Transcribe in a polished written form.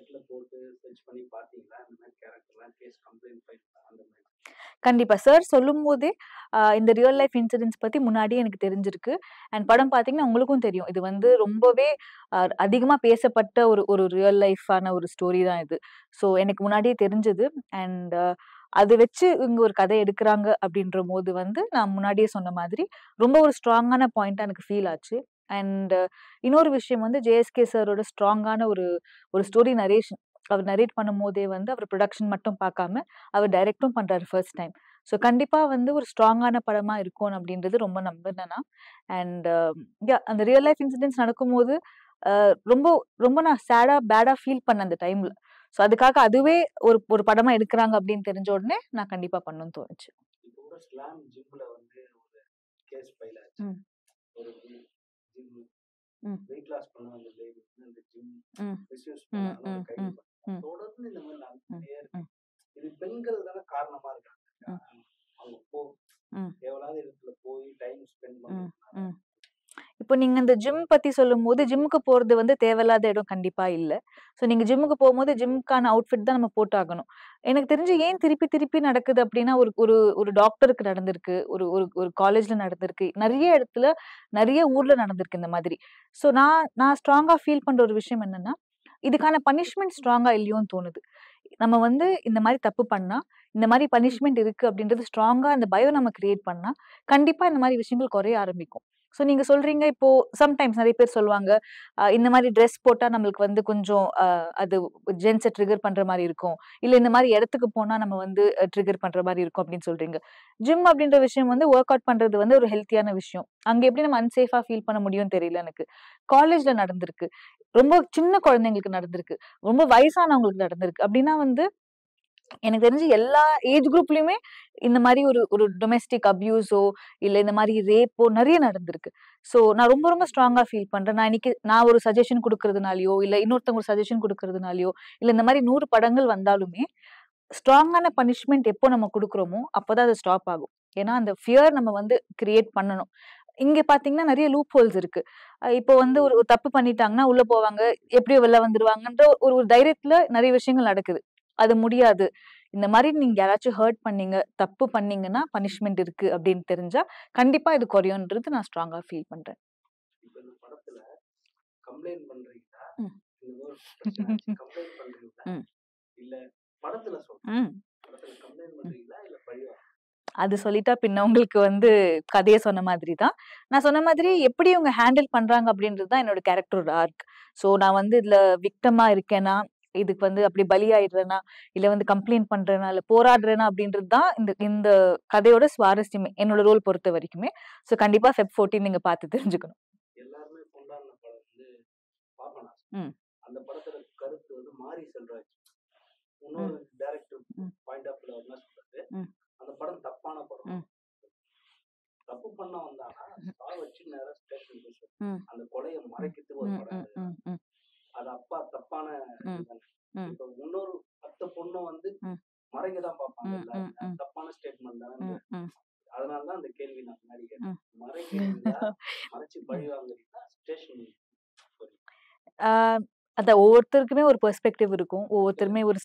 நெட்ல போட்டு சர்ச் பண்ணி பார்த்தீங்களா? இந்த மாரி கேரக்டர்லாம் கேஸ் கம்ப்ளைண்ட் ஃபைல் அந்த மாரி. கண்டிப்பா. சார் சொல்லும்போதே, இந்த ரியல் லைஃப் இன்சிடென்ட்ஸ் பத்தி முன்னாடியே எனக்கு தெரிஞ்சிருக்கு. அண்ட் படம் பார்த்தீங்கன்னா, உங்களுக்கும் தெரியும். இது வந்து ரொம்பவே அதிகமா பேசப்பட்ட ஒரு ஒரு ரியல் லைஃப்பான ஒரு ஸ்டோரி தான் இது. ஸோ எனக்கு முன்னாடியே தெரிஞ்சது. அண்ட் அத வச்சு இவங்க ஒரு கதை எடுக்குறாங்க அப்படின்றபோது வந்து, நான் முன்னாடியே சொன்ன மாதிரி, ரொம்ப ஒரு ஸ்ட்ராங்கான பாயிண்ட்டா எனக்கு ஃபீல் ஆச்சு. அண்ட் இன்னொரு விஷயம் வந்து, ஜேஎஸ்கே சாரோட ஸ்ட்ராங்கான ஒரு ஒரு ஸ்டோரி நரேஷன். அவர் நரேட் பண்ணும்போதே வந்து, அவர் புரொடக்ஷன் மட்டும் பார்க்காம, அவர் டைரக்ட்டும் பண்றாரு ஃபர்ஸ்ட் டைம். ஸோ கண்டிப்பா வந்து ஒரு ஸ்ட்ராங்கான படமா இருக்கும் அப்படின்றது ரொம்ப நம்புனேன் நான். அண்ட் அந்த ரியல் லைஃப் இன்சிடென்ட்ஸ் நடக்கும்போது, அ ரொம்ப ரொம்ப நான் பேடா ஃபீல் பண்ணேன் அந்த டைம்ல. ஸோ அதுக்காக அதுவே ஒரு ஒரு படமா எடுக்குறாங்க அப்படின்னு தெரிஞ்ச உடனே, நான் கண்டிப்பா பண்ணணும்னு தோணுச்சு. இப்போ கூட ஸ்லாம் ஜிம்ல வந்து ஒரு கேஸ் ஃபைல் ஆச்சு. ம். ஒரு ஜிம் ம். வெயிட் லாஸ் பண்ண வந்த லேடி வந்து அந்த ஜிம் ம். மிஸ்யூஸ் ம். பண்ணாங்கன்னு ஒரு ம். கைது ம். பண்ணாங்க. ம். தொடர்ந்து இந்த மாதிரி ம். நடந்துட்டே இருக்கு. ம். இது பெண்கள் தானே காரணமா இருக்காங்க. ம். அவங்க ம். தேவையில்லாத இடத்துல போய் டைம் ஸ்பெண்ட் ம். பண்றதுனால. ம். இப்போ நீங்க இந்த ஜிம் பத்தி சொல்லும்போது, ஜிம்முக்கு போறது வந்து தேவையில்லாத இடம் கண்டிப்பா இல்ல. ஸோ நீங்க ஜிம்முக்கு போம்போது, ஜிம்க்கான அவுட்ஃபிட் தான் நம்ம போட்டாகணும். எனக்கு தெரிஞ்சு ஏன் திருப்பி திருப்பி நடக்குது அப்டின்னா, ஒரு ஒரு ஒரு டாக்டருக்கு நடந்திருக்கு. ஒரு ஒரு ஒரு காலேஜ்ல நடந்திருக்கு. நெறைய இடத்துல, நெறைய ஊர்ல நடந்திருக்கு இந்த மாதிரி. ஸோ நான் நான் ஸ்ட்ராங்கா ஃபீல் பண்ற ஒரு விஷயம் என்னன்னா, இதுக்கான பனிஷ்மென்ட் ஸ்ட்ராங்கா இல்லையோன்னு தோணுது. நம்ம வந்து இந்த மாரி தப்பு பண்ணா, இந்த மாரி பனிஷ்மென்ட் இருக்கு அப்டின்றது ஸ்ட்ராங்கா அந்த பயம் நம்ம கிரியேட் பண்ணா, கண்டிப்பா இந்த மாரி விஷயங்கள் குறைய ஆரம்பிக்கும். ஸோ நீங்க சொல்றீங்க இப்போ சம்டைம்ஸ் நெறைய பேர் சொல்லுவாங்க, இந்த மாரி ட்ரெஸ் போட்டா நம்மளுக்கு வந்து கொஞ்சம் அது ஜென்ஸ ட்ரிகர் பண்ற மாரி இருக்கும். இல்ல இந்த மாரி இடத்துக்கு போனா நம்ம வந்து ட்ரிகர் பண்ற மாரி இருக்கும் அப்டின்னு சொல்றீங்க. ஜிம் அப்டின்ற விஷயம் வந்து வொர்க் அவுட் பண்றது வந்து ஒரு ஹெல்த்தியான விஷயம். அங்க எப்படி நம்ம அன்சேஃபா ஃபீல் பண்ண முடியும்னு தெரியல எனக்கு. காலேஜ்ல நடந்திருக்கு. ரொம்ப சின்ன குழந்தைங்களுக்கு நடந்திருக்கு. ரொம்ப வயசானவங்களுக்கு நடந்திருக்கு. அப்டின்னா வந்து எனக்கு தெரிஞ்சு எல்லா ஏஜ் குரூப்லயுமே இந்த மாரி ஒரு ஒரு டொமெஸ்டிக் அப்யூஸோ, இல்ல இந்த மாரி ரேப்போ நெறைய நடந்திருக்கு. ஸோ நான் ரொம்ப ரொம்ப ஸ்ட்ராங்கா ஃபீல் பண்றேன். நான் ஒரு சஜஷன் குடுக்குறதுனாலயோ, இல்ல இன்னொருத்தவங்க ஒரு சஜஷன் குடுக்குறதுனாலயோ, இல்ல இந்த மாரி 100 படங்கள் வந்தாலுமே, ஸ்ட்ராங்கான பனிஷ்மென்ட் எப்போ நம்ம குடுக்குறோமோ, அப்பதான் அது ஸ்டாப் ஆகும். ஏன்னா, அந்த ஃபியர் நம்ம வந்து கிரியேட் பண்ணணும். இங்க பார்த்தீங்கன்னா, நெறைய லூப் ஹோல்ஸ் இருக்கு. இப்போ வந்து ஒரு ஒரு தப்பு பண்ணிட்டாங்கன்னா, உள்ள போவாங்க. எப்படியோ வெளில வந்துருவாங்கன்ற ஒரு ஒரு தைரியத்துல நெறைய விஷயங்கள் நடக்குது. அது முடியாது. இந்த மாரி நீங்க யாராச்சும் ஹர்ட் பண்ணீங்க, தப்பு பண்ணீங்கன்னா, பனிஷ்மென்ட் இருக்கு அப்படின்னு தெரிஞ்சா, கண்டிப்பா இது குறையும்ன்றது நான் ஸ்ட்ராங்கா ஃபீல் பண்றேன். இப்ப இந்த படத்துல கம்ப்ளைண்ட் பண்றீங்களா? ம். இந்த மாரி பிரச்சனை ஆச்சு. கம்ப்ளைண்ட் பண்றீங்களா? ம். இல்ல படத்துல சொல்றேன். ம். படத்துல கம்ப்ளைண்ட் ம். பண்றீங்களா? இல்ல பழிவா? அது சொல்லிட்டா பின்ன உங்களுக்கு வந்து கதைய சொன்ன மாதிரி தான். நான் சொன்ன மாதிரி எப்படி இவங்க ஹேண்டில் பண்றாங்க அப்படின்றது தான் என்னோட கேரக்டரோட ஆர்க். ஸோ நான் வந்து இதுல விக்டிமா இருக்கேனா, இதுக்கு வந்து அப்படி பலியாயிடுறேனா, இல்ல வந்து கம்ப்ளைண்ட் பண்றேனா, இல்ல போராடுறேனா அப்படின்றது தான் இந்த இந்த கதையோட சுவாரஸ்யமே. என்னோட ரோல் பொறுத்த வரைக்குமே. ஸோ கண்டிப்பா Feb 14 நீங்க பார்த்து தெரிஞ்சுக்கணும். எல்லாருமே கொண்டாடின படம் வந்து பாபநாசம். ம். அந்த படத்துல கருத்து வந்து மாரி செல்வராஜ். ம். இன்னொரு டைரக்டர் ம். பாயிண்ட் ஆஃப் வியூல என்ன சொல்றாரு? ம். அந்த படம் தப்பான படம். ம். தப்பு பண்ண வந்தானா, வச்சு நேரா ஸ்டேஷன் போய் சொல்லு. ம். அந்த கொலைய ம். மறைக்கிறதுக்கு ஒரு ம். படம் ம். எடுக்குறான். ம். ம். அது அப்பா தப்பான ம். இதுதானே. ம். இப்ப இன்னொரு 10 பொண்ணு வந்து ம். மறைக்க தான் பார்ப்பாங்க ம். ம். எல்லாருமே. அது ம். தப்பான ஸ்டேட்மெண்ட் தானே. ம். ம். அதனால தான் அந்த கேள்வி நான் முன்னாடி கேட்டேன். ம். மறைக்கிறீங்களா? மறைச்சு பழி வாங்குறீங்களா? ஸ்டேஷன் போறீங்களா? ஆ அதான் ஒவ்வொருத்தருக்குமே ஒரு பெர்ஸ்பெக்டிவ் இருக்கும். இல்ல ஒவ்வொருத்தருமே ஒரு